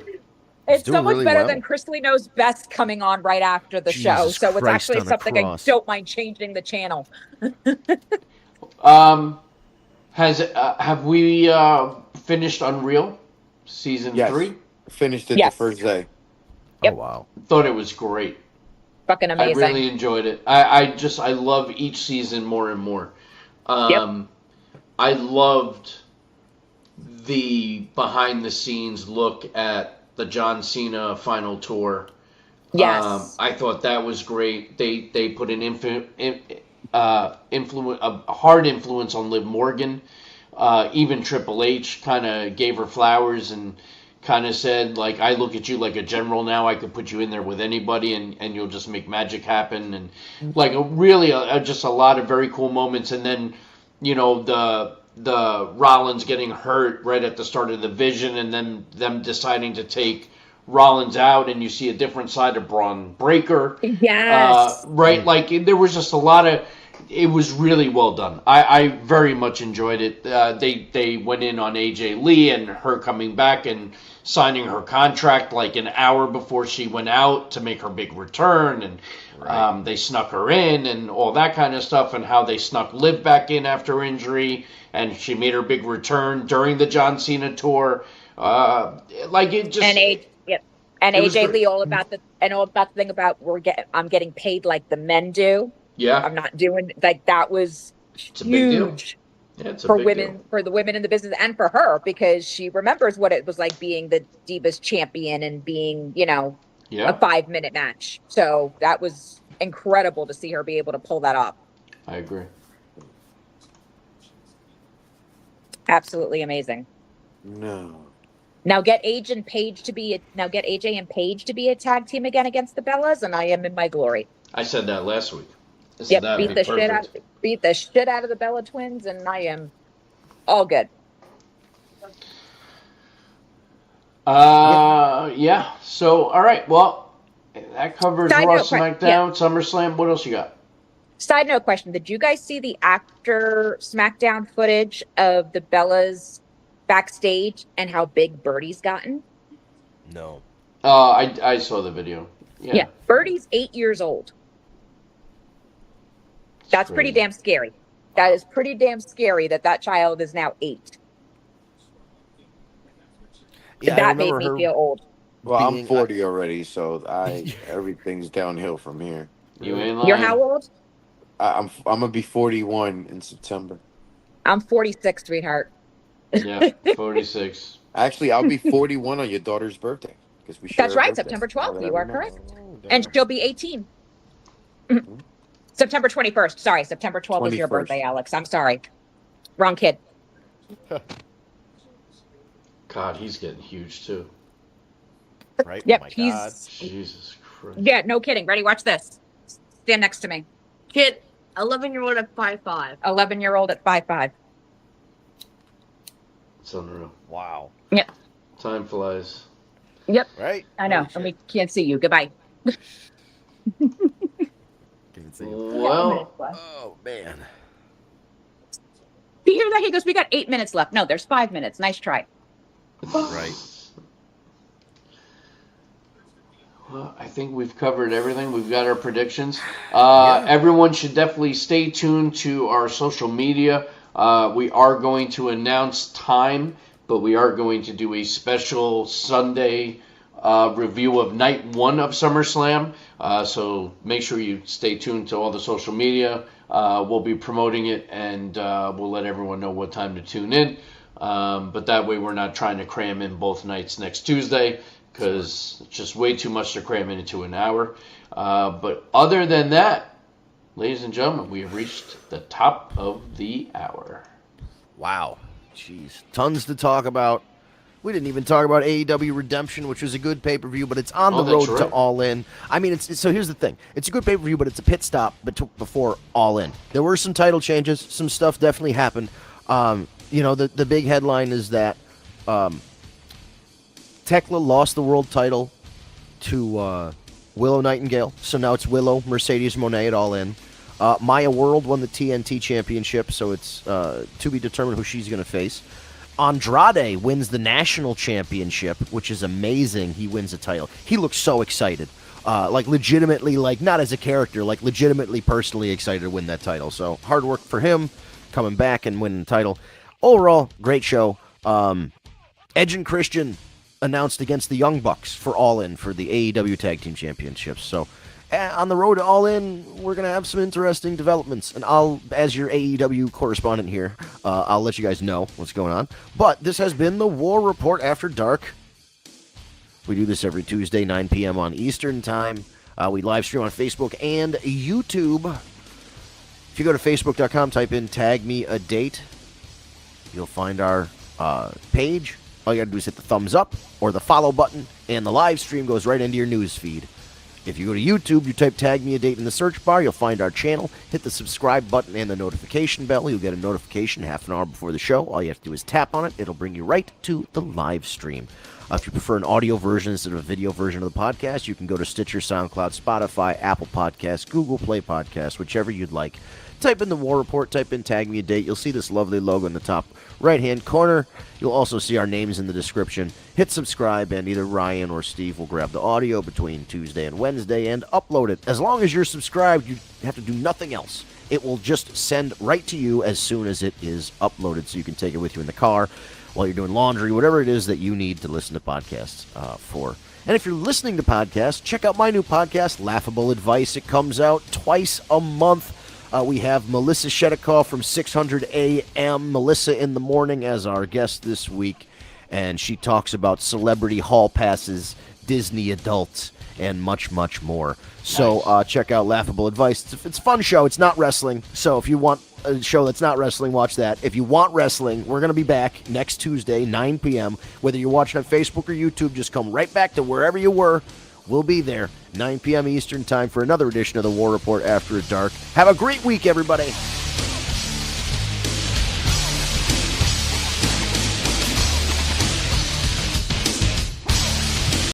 It's doing so much really better well. than Chrisley Knows Best coming on right after the show. Jesus So it's Christ actually on a something I cross. don't mind changing the channel. Have we finished Unreal season Yes. 3? Finished it Yes. the first day. Yep. Oh, wow. Thought it was great. Fucking amazing. I really enjoyed it. I love each season more and more. I loved the behind the scenes look at the John Cena final tour. Yes. I thought that was great. They put an a hard influence on Liv Morgan. Even Triple H kind of gave her flowers and kind of said, like, I look at you like a general now. I could put you in there with anybody and you'll just make magic happen. And like just a lot of very cool moments. And then, you know, the Rollins getting hurt right at the start of the Vision and then them deciding to take Rollins out, and you see a different side of Braun Breaker. Yes. Right? Like, there was just a lot of... It was really well done. I very much enjoyed it. They went in on AJ Lee and her coming back and signing her contract like an hour before she went out to make her big return, and they snuck her in and all that kind of stuff, and how they snuck Liv back in after injury, and she made her big return during the John Cena tour. Like, it just... And It was AJ great. Lee all about the thing about I'm getting paid like the men do. Yeah, I'm not doing like that was it's a big deal. huge Yeah, it's a for big women, deal. for the women in the business, and for her, because she remembers what it was like being the Divas champion and being, you know, Yeah, a 5-minute match. So that was incredible to see her be able to pull that off. I agree. Absolutely amazing. No. Now get AJ and Paige to be a tag team again against the Bellas, and I am in my glory. I said that last week. I said Yep, that'd beat be the shit out of the Bella Twins, and I am all good. Yeah. So, all right. Well, that covers Side Raw, note, SmackDown, SummerSlam. What else you got? Side note question: did you guys see the after SmackDown footage of the Bellas backstage and how big Birdie's gotten? No. I saw the video. Yeah. Birdie's 8 years old. That's pretty crazy. damn scary. That is pretty damn scary that child is now 8. Yeah, I That made remember me her feel old. Well, being- I'm 40 already, so everything's downhill from here. You ain't lying. You're how old? I'm gonna be 41 in September. I'm 46, sweetheart. Yeah, 46. Actually, I'll be 41 on your daughter's birthday because we. That's share a right, birthday. September 12th. Now that I You are remember. correct. Oh, And damn. she'll be 18. September 21st. Sorry, September 12th is your 21st. birthday, Alex. I'm sorry. Wrong kid. God, he's getting huge too. Right? Yep, Oh my he's God. Jesus Christ. yeah, no kidding. Ready? Watch this. Stand next to me. Kid, 11-year-old at 5'5". 11-year-old at 5'5". It's unreal. Wow. Time flies. Right? I know, and we can't see you. Goodbye. Can see him. Well, Oh, man. You hear that? He goes, we got 8 minutes left. No, there's 5 minutes. Nice try. Right. I think we've covered everything. We've got our predictions. Everyone should definitely stay tuned to our social media. We are going to announce time, but we are going to do a special Sunday review of night 1 of SummerSlam. So make sure you stay tuned to all the social media. We'll be promoting it, and we'll let everyone know what time to tune in. But that way we're not trying to cram in both nights next Tuesday, because it's just way too much to cram into an hour. But other than that, ladies and gentlemen, we have reached the top of the hour. Wow. Jeez. Tons to talk about. We didn't even talk about AEW Redemption, which was a good pay-per-view, but it's on the road to All In. I mean, so here's the thing. It's a good pay-per-view, but it's a pit stop before All In. There were some title changes. Some stuff definitely happened. The big headline is that Tekla lost the world title to Willow Nightingale. So now it's Willow, Mercedes Moné at All In. Maya World won the TNT Championship, so it's to be determined who she's going to face. Andrade wins the National Championship, which is amazing. He wins a title. He looks so excited. Legitimately, not as a character, legitimately personally excited to win that title. So hard work for him, coming back and winning the title. Overall, great show. Edge and Christian announced against the Young Bucks for All In for the AEW Tag Team Championships. So on the road to All In, we're going to have some interesting developments. And I'll, as your AEW correspondent here, I'll let you guys know what's going on. But this has been the War Report After Dark. We do this every Tuesday, 9 p.m. on Eastern Time. We live stream on Facebook and YouTube. If you go to Facebook.com, type in Tag Me a Date, you'll find our page. All you got to do is hit the thumbs up or the follow button, and the live stream goes right into your news feed. If you go to YouTube, you type Tag Me a Date in the search bar, you'll find our channel. Hit the subscribe button and the notification bell. You'll get a notification half an hour before the show. All you have to do is tap on it. It'll bring you right to the live stream. If you prefer an audio version instead of a video version of the podcast, you can go to Stitcher, SoundCloud, Spotify, Apple Podcasts, Google Play Podcasts, whichever you'd like. Type in the War Report, type in Tag Me a Date. You'll see this lovely logo in the top right-hand corner. You'll also see our names in the description. Hit subscribe, and either Ryan or Steve will grab the audio between Tuesday and Wednesday and upload it. As long as you're subscribed, you have to do nothing else. It will just send right to you as soon as it is uploaded, so you can take it with you in the car while you're doing laundry, whatever it is that you need to listen to podcasts for. And if you're listening to podcasts, check out my new podcast, Laughable Advice. It comes out twice a month. We have Melissa Shedikoff from 600 AM, Melissa in the Morning, as our guest this week. And she talks about celebrity hall passes, Disney adults, and much, much more. So check out Laughable Advice. It's a fun show. It's not wrestling. So if you want a show that's not wrestling, watch that. If you want wrestling, we're going to be back next Tuesday, 9 p.m. Whether you're watching on Facebook or YouTube, just come right back to wherever you were. We'll be there, 9 p.m. Eastern Time, for another edition of the War Report After Dark. Have a great week, everybody.